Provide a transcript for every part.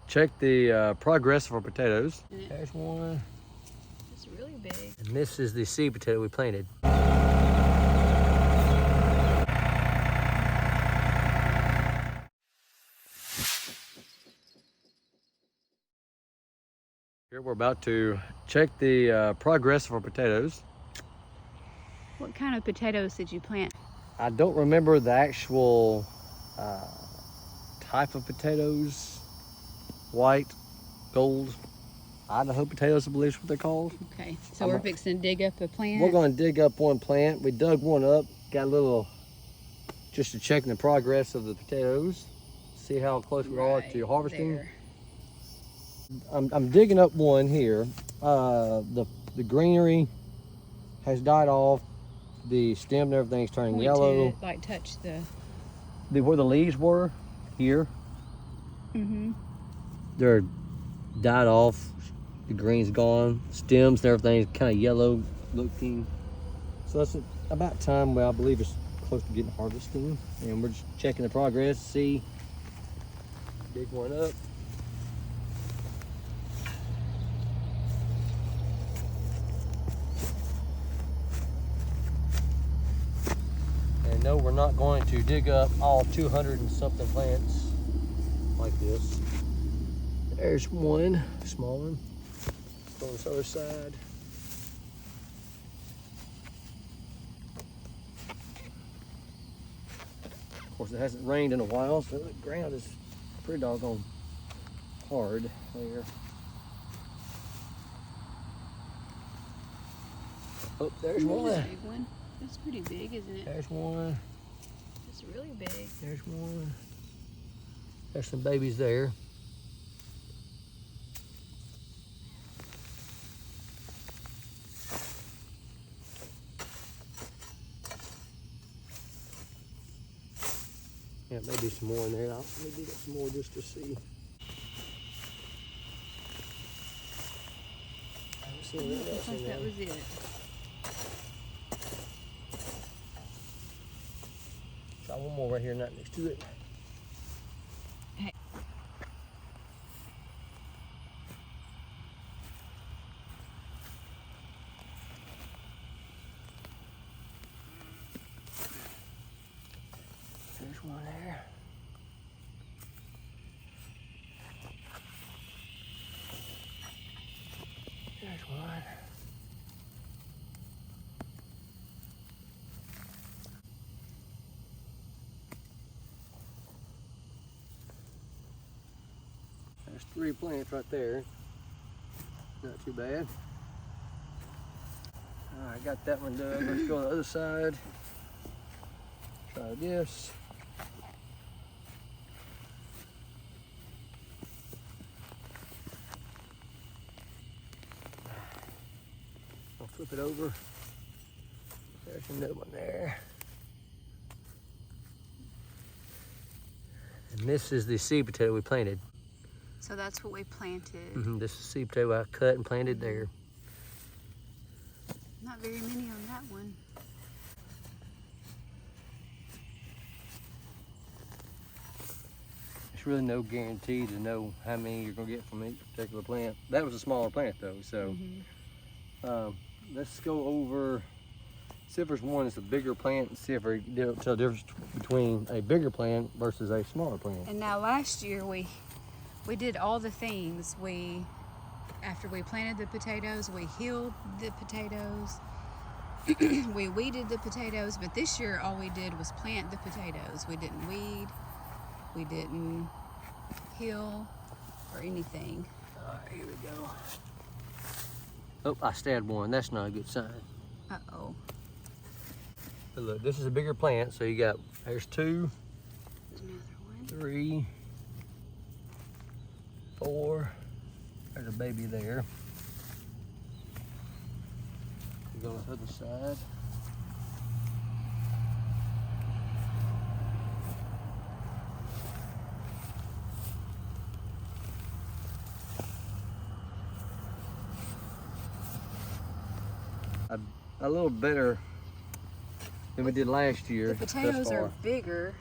check the progress of our potatoes. There's one. It's really big. And this is the seed potato we planted. Here we're about to check the progress of our potatoes. What kind of potatoes did you plant? I don't remember the actual type of potatoes. White, gold, Idaho potatoes, I believe is what they're called. Okay, so we're fixing to dig up a plant. We're going to dig up one plant. We dug one up, got a little, just to check the progress of the potatoes, see how close we are to harvesting. There. I'm digging up one here. The greenery has died off. The stem and everything's turning yellow. To, like, touch the where the leaves were here. Mm-hmm. They're died off. The green's gone. Stems and everything's kind of yellow looking. So that's about time. Well, I believe it's close to getting harvesting, and we're just checking the progress. See, dig one up. And no, we're not going to dig up all 200 and something plants like this. There's one, small one. On this other side. Of course, it hasn't rained in a while, so the ground is pretty doggone hard there. Oh, there's one. A big one. That's pretty big, isn't it? There's one. It's really big. There's one. There's some babies there. Yeah, maybe some more in there. I'll maybe get some more just to see. I haven't seen anything else in there. That was it. Try one more right here, not next to it. Hey. There's one there. There's one. There's 3 plants right there. Not too bad. All right, got that one done. Let's go on the other side. Try this. I'll flip it over. There's another one there. And this is the seed potato we planted. So that's what we planted. This is seed potato I cut and planted there. Not very many on that one. There's really no guarantee to know how many you're gonna get from each particular plant. That was a smaller plant though, so let's go over, see if there's one that's a bigger plant and see if we can tell the difference between a bigger plant versus a smaller plant. And now last year we did all the things. After we planted the potatoes, we healed the potatoes, we weeded the potatoes, but this year all we did was plant the potatoes. We didn't weed, we didn't heal or anything. All right, here we go. Oh, I stabbed one. That's not a good sign. Uh-oh. But look, this is a bigger plant, so you got, there's 2, There's another one. 3, 4. There's a baby there. We go on the other side. A little better than we did last year. The potatoes are bigger.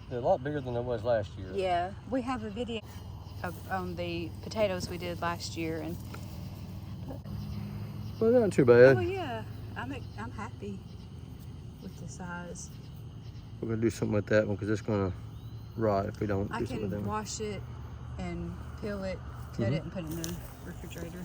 They're a lot bigger than it was last year. Yeah, we have a video. on the potatoes we did last year, and Well, not too bad. oh yeah, I'm happy with the size. We're gonna do something with that one because it's gonna rot if we don't I do something with that can one. wash it and peel it, cut it, and put it in the refrigerator.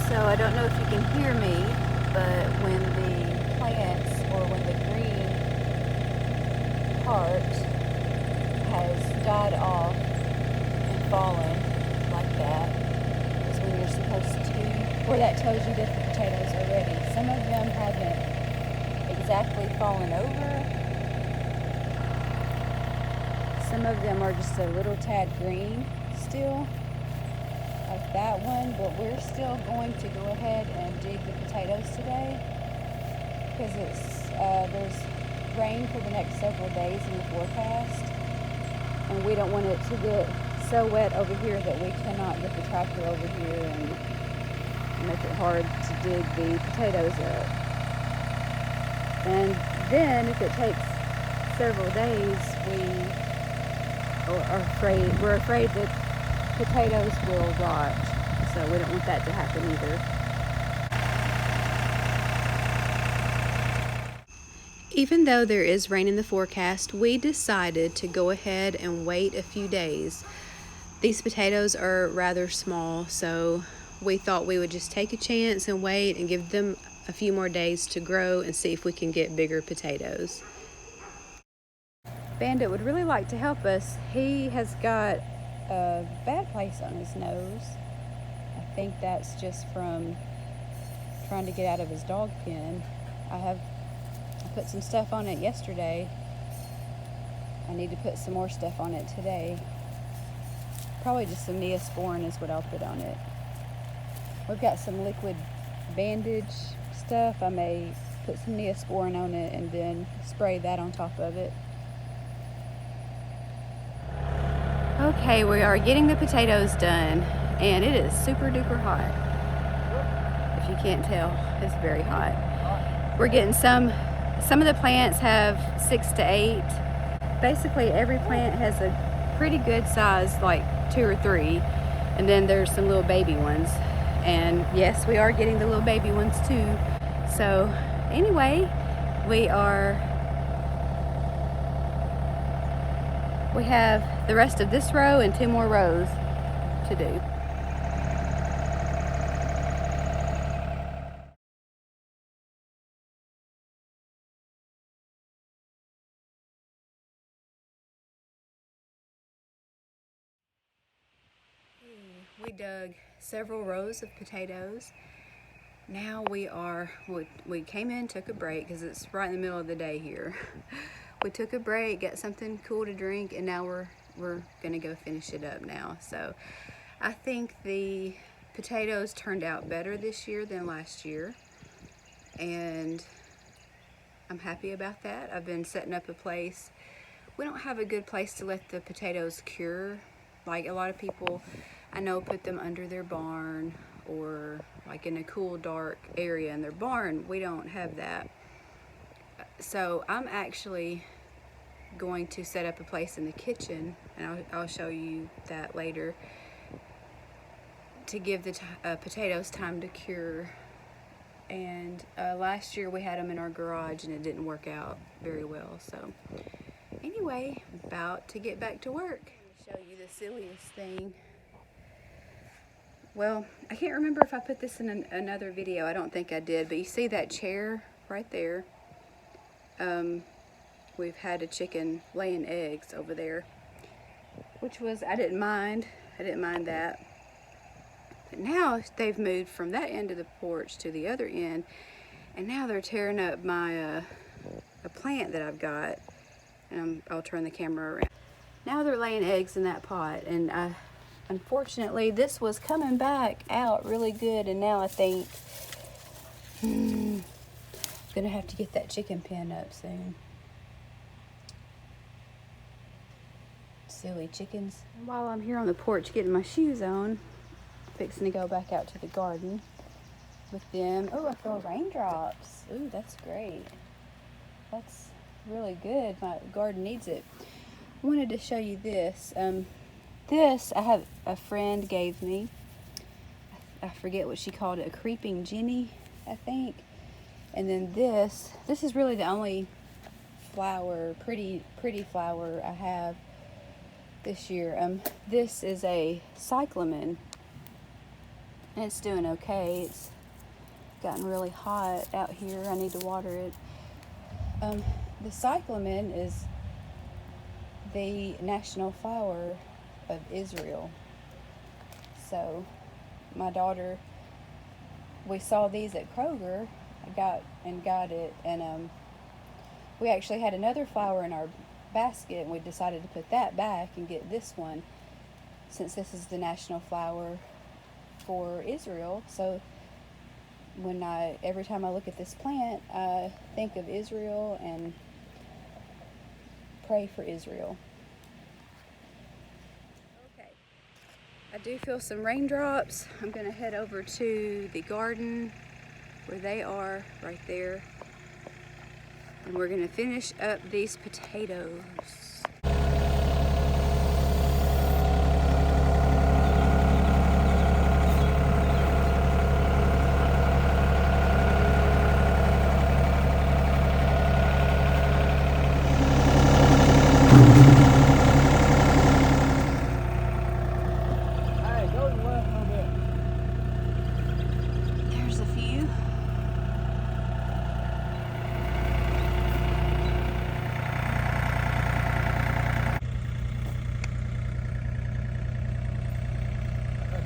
So I don't know if you can hear me, but when the plants or when the green part has died off and fallen like that is when you're supposed to, or that tells you that the potatoes are ready. Some of them haven't exactly fallen over. Some of them are just a little tad green still, like that one, but we're still going to go ahead and dig the potatoes today because there's rain for the next several days in the forecast, and we don't want it to get so wet over here that we cannot get the tractor over here and make it hard to dig the potatoes up. And then if it takes several days, we're afraid that potatoes will rot, so we don't want that to happen either. Even though there is rain in the forecast, we decided to go ahead and wait a few days. These potatoes are rather small, so we thought we would just take a chance and wait and give them a few more days to grow and see if we can get bigger potatoes. Bandit would really like to help us. He has got a bad place on his nose. I think that's just from trying to get out of his dog pen. I put some stuff on it yesterday. I need to put some more stuff on it today. Probably just some Neosporin is what I'll put on it. We've got some liquid bandage stuff. I may put some Neosporin on it and then spray that on top of it. Okay, we are getting the potatoes done, and it is super duper hot. If you can't tell, it's very hot. We're getting some of the plants have 6 to 8. Basically every plant has a pretty good size, like 2 or 3, and then there's some little baby ones. And yes, we are getting the little baby ones too. So anyway, we have the rest of this row and 2 more rows to do. We dug several rows of potatoes. Now we came in, took a break because it's right in the middle of the day here. We took a break, got something cool to drink, and now we're gonna go finish it up now. So I think the potatoes turned out better this year than last year, and I'm happy about that. I've been setting up a place. We don't have a good place to let the potatoes cure. Like a lot of people I know put them under their barn or like in a cool dark area in their barn. We don't have that. So I'm actually going to set up a place in the kitchen, and I'll show you that later, to give the potatoes time to cure. And last year we had them in our garage and it didn't work out very well. So anyway, about to get back to work. Show you the silliest thing. Well, I can't remember if I put this in another video. I don't think I did, but you see that chair right there? We've had a chicken laying eggs over there, which was, I didn't mind that. But now they've moved from that end of the porch to the other end, and now they're tearing up my a plant that I've got, and I'll turn the camera around. Now they're laying eggs in that pot, and unfortunately this was coming back out really good, and now I think I'm gonna have to get that chicken pen up soon. Silly chickens. While I'm here on the porch getting my shoes on, fixing to go back out to the garden with them. Oh, I feel raindrops. Ooh, that's great. That's really good. My garden needs it. I wanted to show you this. This I have a friend gave me. I forget what she called it, a creeping Jenny, I think. And then this is really the only flower, pretty flower I have this year. This is a cyclamen, and it's doing okay. It's gotten really hot out here. I need to water it. The cyclamen is the national flower of Israel. So my daughter, we saw these at Kroger. I got it, and we actually had another flower in our basket, and we decided to put that back and get this one, since this is the national flower for Israel. So every time I look at this plant, I think of Israel and pray for Israel. Okay, I do feel some raindrops. I'm gonna head over to the garden where they are, right there, and we're gonna finish up these potatoes. There's a few.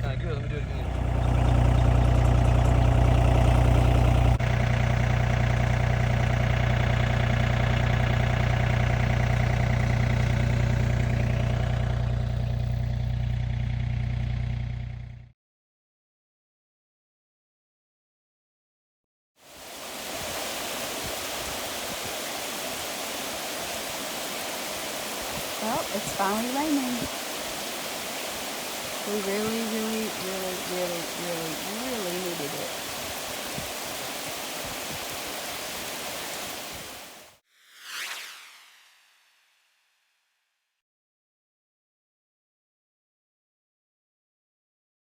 Kind of good. Let me do it again. Well, it's finally raining. We really needed it.